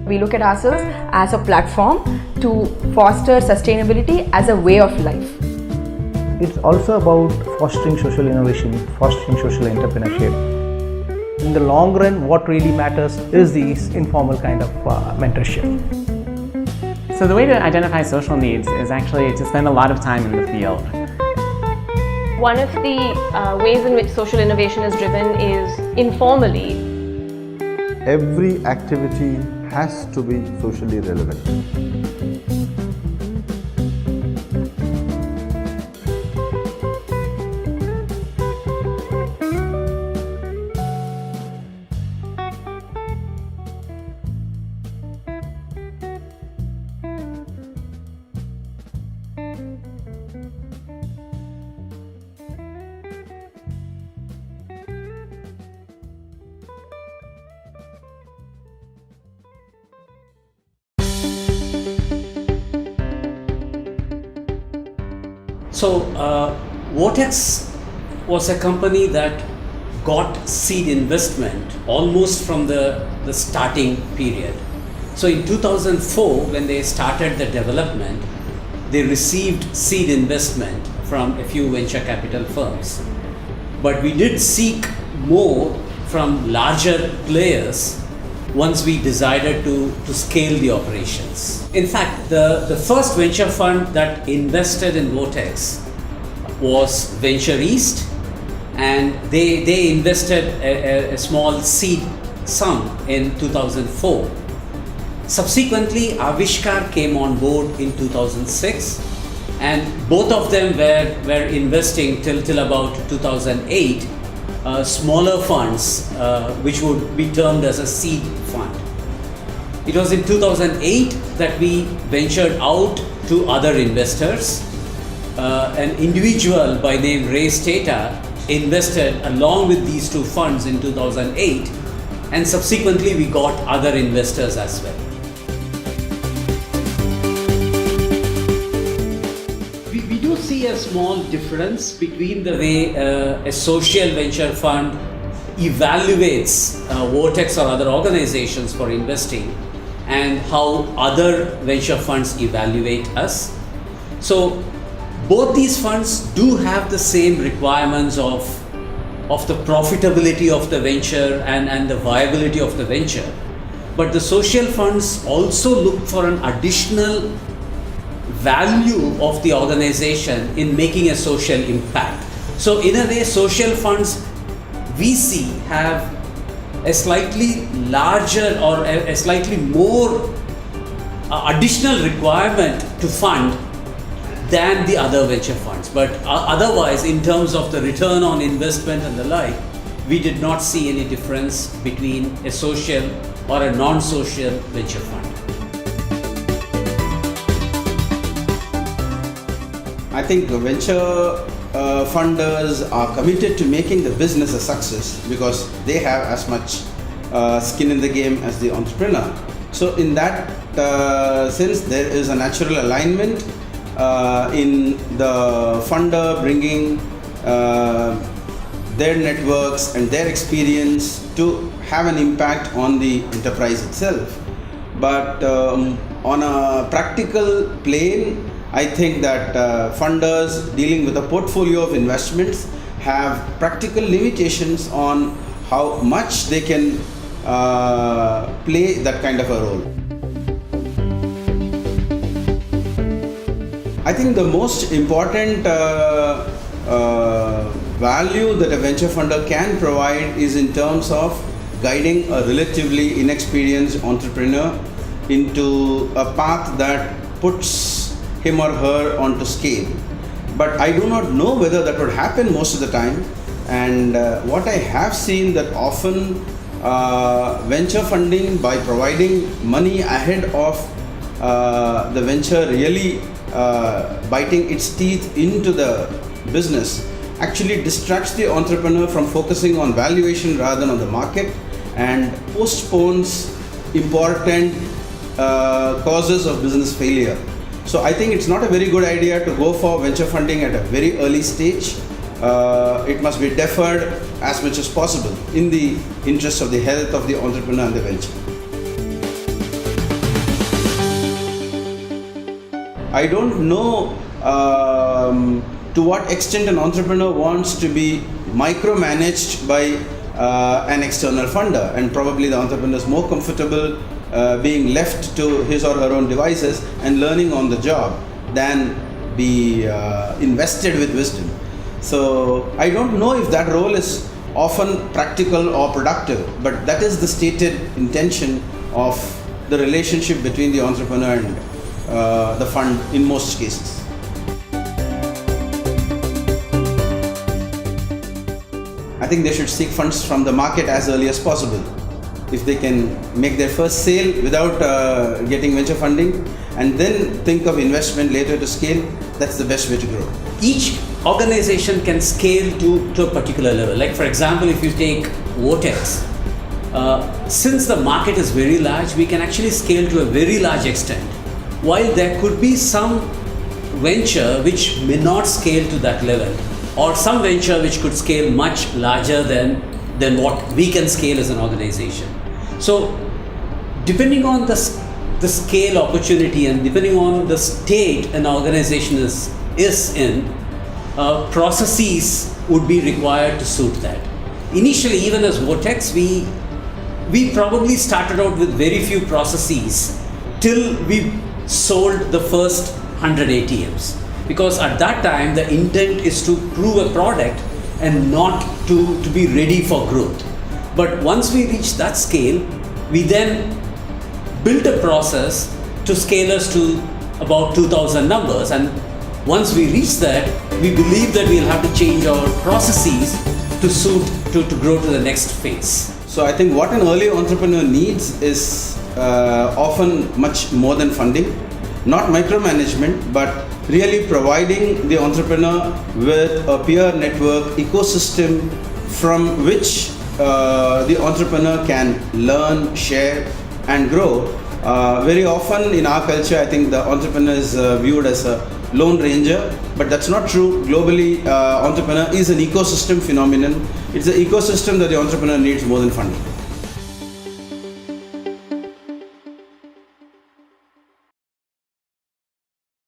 We look at ourselves as a platform to foster sustainability as a way of life. It's also about fostering social innovation, fostering social entrepreneurship. In the long run, what really matters is this informal kind of mentorship. So the way to identify social needs is actually to spend a lot of time in the field. One of the ways in which social innovation is driven is informally. Every activity has to be socially relevant. So, Vortex was a company that got seed investment almost from the starting period. So in 2004, when they started the development, they received seed investment from a few venture capital firms. But we did seek more from larger players once we decided to scale the operations. In fact, the first venture fund that invested in Vortex was Venture East, and they invested a small seed sum in 2004. Subsequently, Avishkar came on board in 2006, and both of them were investing till about 2008. Smaller funds which would be termed as a seed fund. It was in 2008 that we ventured out to other investors. An individual by name Ray Stata invested along with these two funds in 2008, and subsequently we got other investors as well. We do see a small difference between the way a social venture fund evaluates Vortex or other organizations for investing and how other venture funds evaluate us. So both these funds do have the same requirements of the profitability of the venture and the viability of the venture. But the social funds also look for an additional value of the organization in making a social impact. So in a way, social funds we see have a slightly larger or a slightly more additional requirement to fund than the other venture funds. But otherwise, in terms of the return on investment and the like, we did not see any difference between a social or a non-social venture fund. I think the venture funders are committed to making the business a success because they have as much skin in the game as the entrepreneur. So in that sense, there is a natural alignment in the funder bringing their networks and their experience to have an impact on the enterprise itself. But on a practical plane, I think that funders dealing with a portfolio of investments have practical limitations on how much they can play that kind of a role. I think the most important value that a venture funder can provide is in terms of guiding a relatively inexperienced entrepreneur into a path that puts him or her onto scale. But I do not know whether that would happen most of the time. And what I have seen that often venture funding, by providing money ahead of the venture really biting its teeth into the business, actually distracts the entrepreneur from focusing on valuation rather than on the market and postpones important causes of business failure. So I think it's not a very good idea to go for venture funding at a very early stage. It must be deferred as much as possible in the interest of the health of the entrepreneur and the venture. I don't know to what extent an entrepreneur wants to be micromanaged by an external funder, and probably the entrepreneur is more comfortable being left to his or her own devices and learning on the job than be invested with wisdom. So I don't know if that role is often practical or productive, but that is the stated intention of the relationship between the entrepreneur and the fund in most cases. I think they should seek funds from the market as early as possible. If they can make their first sale without getting venture funding and then think of investment later to scale, that's the best way to grow. Each organization can scale to a particular level. Like for example, if you take Vortex, since the market is very large, we can actually scale to a very large extent. While there could be some venture which may not scale to that level, or some venture which could scale much larger than what we can scale as an organization. So depending on the scale opportunity and depending on the state an organization is in, processes would be required to suit that. Initially, even as Vortex, we probably started out with very few processes till we sold the first 100 ATMs. Because at that time, the intent is to prove a product and not to be ready for growth. But once we reached that scale, we then built a process to scale us to about 2,000 numbers. And once we reach that, we believe that we'll have to change our processes to suit to grow to the next phase. So I think what an early entrepreneur needs is often much more than funding, not micromanagement, but really providing the entrepreneur with a peer network ecosystem from which the entrepreneur can learn, share and grow. Very often in our culture, I think the entrepreneur is viewed as a lone ranger, but that's not true. Globally, entrepreneur is an ecosystem phenomenon. It's the ecosystem that the entrepreneur needs more than funding.